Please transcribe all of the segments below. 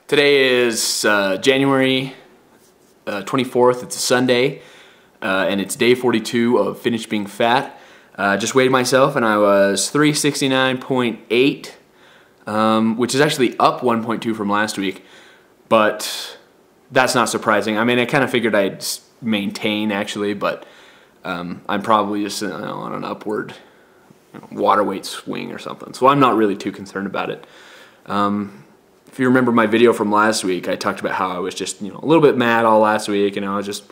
Today is January 24th. It's a Sunday, and it's day 42 of Finish Being Fat. Just weighed myself, and I was 369.8, which is actually up 1.2 from last week, but that's not surprising. I mean, I kind of figured I'd maintain, actually, but I'm probably just on an upward water weight swing or something, so I'm not really too concerned about it. If you remember my video from last week, I talked about how I was just, a little bit mad all last week, I was just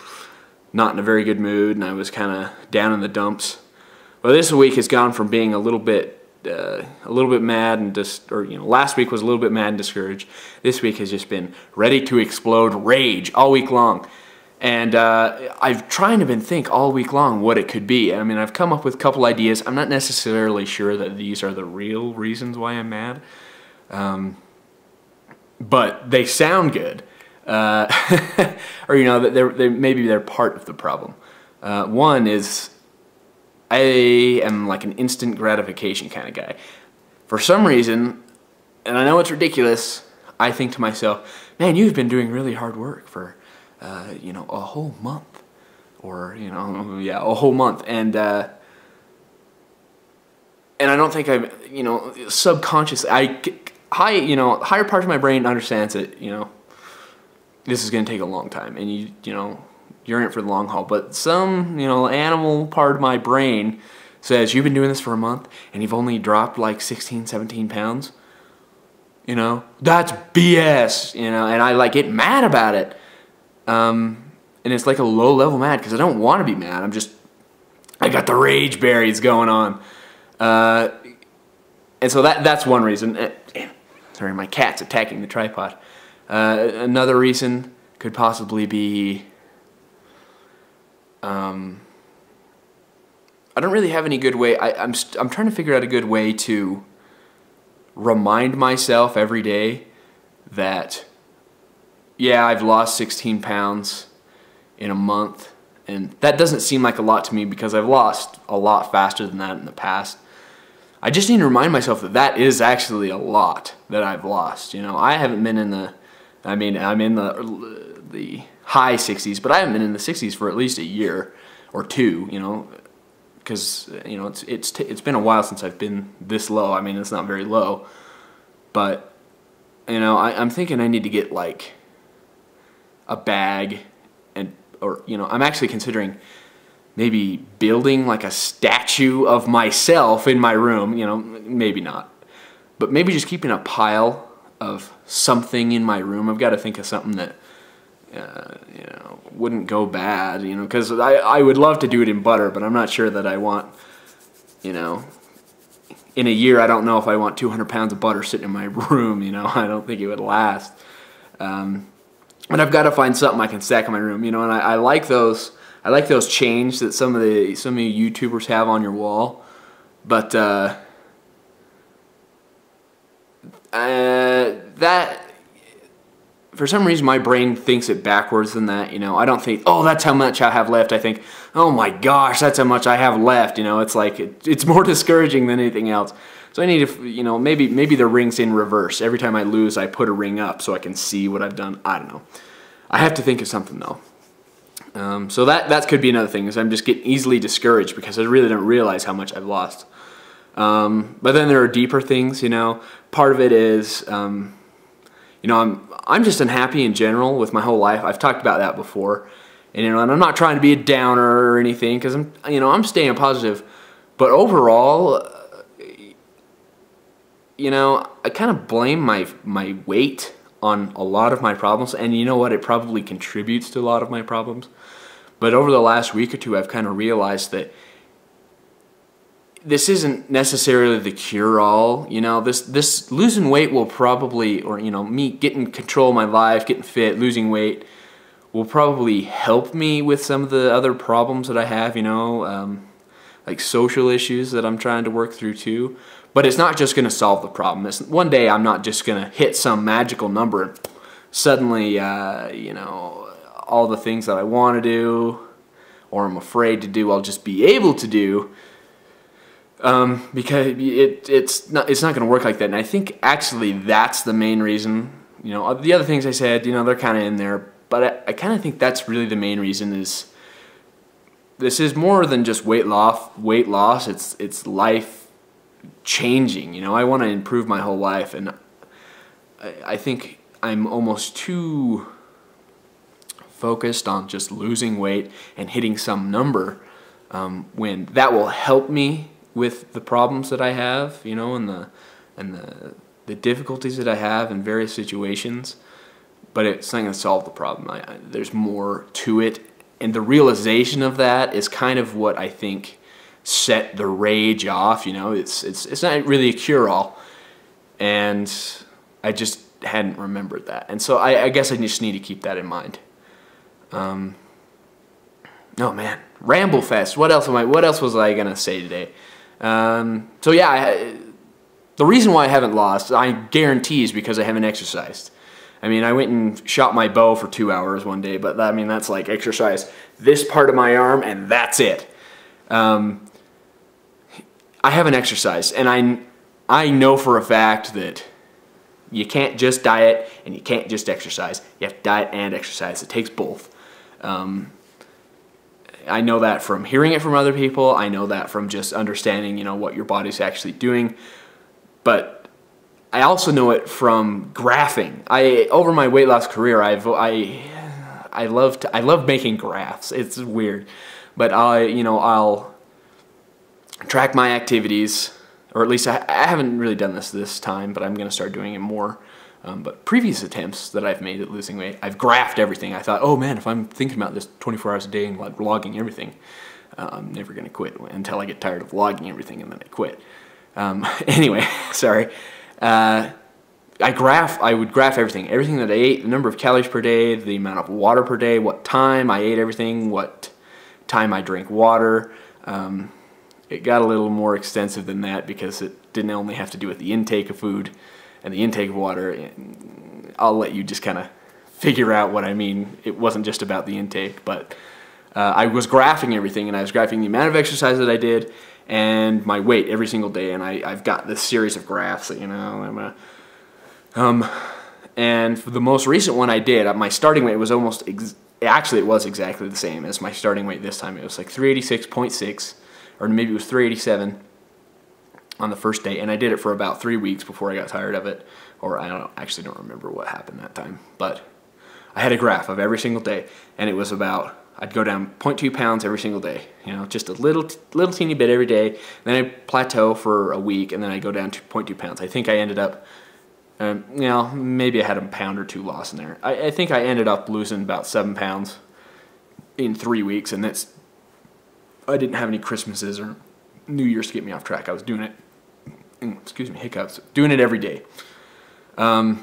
not in a very good mood, and I was kind of down in the dumps. Well, this week has gone from being a little bit mad and last week was a little bit mad and discouraged. This week has just been ready to explode rage all week long. And I've tried to think all week long what it could be. I mean, I've come up with a couple ideas. I'm not necessarily sure that these are the real reasons why I'm mad. But they sound good, or maybe they're part of the problem. One is I am like an instant gratification kind of guy. For some reason, and I know it's ridiculous, I think to myself, man, you've been doing really hard work for a whole month, or a whole month, and I don't think I'm subconsciously higher part of my brain understands that, this is going to take a long time, and you're in it for the long haul. But some, animal part of my brain says, you've been doing this for a month, and you've only dropped like 16, 17 pounds. That's BS, and I get mad about it. And it's like a low-level mad, because I don't want to be mad. I got the rage berries going on. And so that's one reason. Sorry, my cat's attacking the tripod. Another reason could possibly be I don't really have any good way. I'm trying to figure out a good way to remind myself every day that, yeah, I've lost 16 pounds in a month, and that doesn't seem like a lot to me because I've lost a lot faster than that in the past. I just need to remind myself that that is actually a lot that I've lost. I haven't been in the, I'm in the high 60s, but I haven't been in the 60s for at least a year or two, because, it's been a while since I've been this low. I mean, it's not very low, but, I'm thinking I need to get, like, a bag, I'm actually considering maybe building like a statue of myself in my room, maybe not. But maybe just keeping a pile of something in my room. I've got to think of something that, wouldn't go bad, because I would love to do it in butter, but I'm not sure that I want, in a year, I don't know if I want 200 pounds of butter sitting in my room, I don't think it would last. But I've got to find something I can stack in my room, and I like those. I like those chains that some of you YouTubers have on your wall, but that, for some reason, my brain thinks it backwards than that. I don't think, oh, that's how much I have left. I think, oh my gosh, that's how much I have left. It's like it's more discouraging than anything else. So I need to, maybe the ring's in reverse. Every time I lose, I put a ring up so I can see what I've done. I don't know. I have to think of something though. So that could be another thing, is I'm just getting easily discouraged because I really don't realize how much I've lost. But then there are deeper things, Part of it is, I'm just unhappy in general with my whole life. I've talked about that before, and and I'm not trying to be a downer or anything, because I'm staying positive. But overall, I kind of blame my weight on a lot of my problems, and you know what? It probably contributes to a lot of my problems. But over the last week or two, I've kind of realized that this isn't necessarily the cure-all. This losing weight will probably, or me getting control of my life, getting fit, losing weight, will probably help me with some of the other problems that I have. Like social issues that I'm trying to work through too. But it's not just going to solve the problem. One day I'm not just going to hit some magical number and suddenly, all the things that I want to do or I'm afraid to do, I'll just be able to do. Because it's not going to work like that. And I think actually that's the main reason, You know, the other things I said, you know, they're kind of in there, but I kind of think that's really the main reason. Is this is more than just weight loss. It's life changing. You know, I want to improve my whole life, and I think I'm almost too focused on just losing weight and hitting some number, when that will help me with the problems that I have, you know, and the difficulties that I have in various situations. But it's not going to solve the problem. There's more to it, and the realization of that is kind of what I think set the rage off. You know, it's not really a cure-all, and I just hadn't remembered that, and so I guess I just need to keep that in mind. Oh man, Ramble Fest. What else was I gonna say today? So yeah, the reason why I haven't lost, I guarantee, is because I haven't exercised. I mean, I went and shot my bow for 2 hours one day, but I mean, that's like exercise this part of my arm and that's it. I haven't exercised, and I know for a fact that you can't just diet and you can't just exercise. You have to diet and exercise. It takes both. I know that from hearing it from other people. I know that from just understanding, you know, what your body's actually doing. But I also know it from graphing. Over my weight loss career, I love making graphs. It's weird, but I'll track my activities, or at least I haven't really done this time, but I'm going to start doing it more. But previous attempts that I've made at losing weight, I've graphed everything. I thought, oh man, if I'm thinking about this 24 hours a day and like logging everything, I'm never going to quit until I get tired of logging everything, and then I quit. Anyway, sorry. I would graph everything that I ate, the number of calories per day, the amount of water per day, what time I ate everything, what time I drank water. It got a little more extensive than that because it didn't only have to do with the intake of food and the intake of water. I'll let you just kind of figure out what I mean. It wasn't just about the intake, but I was graphing everything, and I was graphing the amount of exercise that I did and my weight every single day, and I've got this series of graphs that, you know, and for the most recent one I did, my starting weight was actually it was exactly the same as my starting weight this time. It was like 386.6, or maybe it was 387 on the first day, and I did it for about 3 weeks before I got tired of it, or actually don't remember what happened that time, but I had a graph of every single day, and it was about, I'd go down 0.2 pounds every single day, you know, just a little teeny bit every day, then I'd plateau for a week, and then I'd go down to 0.2 pounds. I think I ended up, you know, maybe I had a pound or two lost in there. I think I ended up losing about 7 pounds in 3 weeks, and I didn't have any Christmases or New Year's to get me off track. I was doing it, excuse me, hiccups, doing it every day. But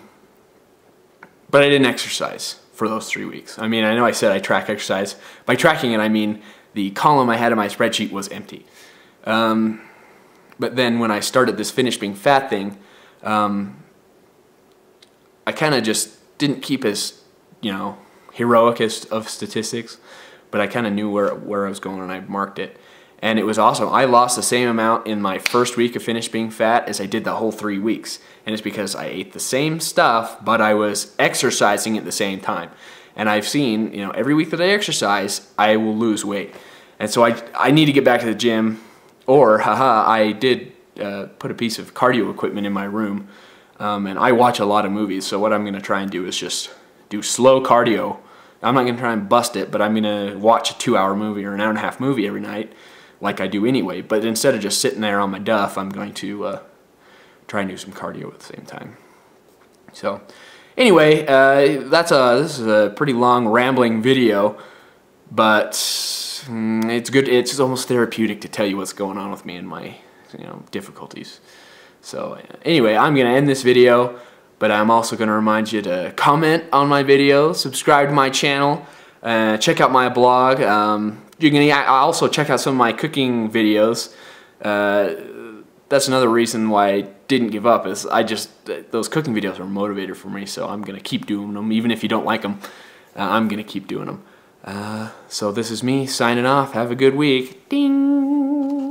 I didn't exercise for those 3 weeks. I mean, I know I said I track exercise. By tracking it, I mean the column I had in my spreadsheet was empty. But then when I started this Finish Being Fat thing, I kind of just didn't keep as, you know, heroic of statistics, but I kind of knew where I was going, and I marked it. And it was awesome. I lost the same amount in my first week of Finish Being Fat as I did the whole 3 weeks. And it's because I ate the same stuff, but I was exercising at the same time. And I've seen, you know, every week that I exercise, I will lose weight. And so I need to get back to the gym, or, I did put a piece of cardio equipment in my room. And I watch a lot of movies, so what I'm going to try and do is just do slow cardio. I'm not going to try and bust it, but I'm going to watch a 2-hour movie or an hour-and-a-half movie every night, like I do anyway. But instead of just sitting there on my duff, I'm going to try and do some cardio at the same time. So anyway, this is a pretty long rambling video, but it's good. It's almost therapeutic to tell you what's going on with me and my, you know, difficulties. So anyway, I'm going to end this video, but I'm also going to remind you to comment on my video, subscribe to my channel, check out my blog. You can also check out some of my cooking videos. That's another reason why I didn't give up, is those cooking videos are a motivator for me, so I'm going to keep doing them. Even if you don't like them, I'm going to keep doing them. So this is me signing off. Have a good week. Ding!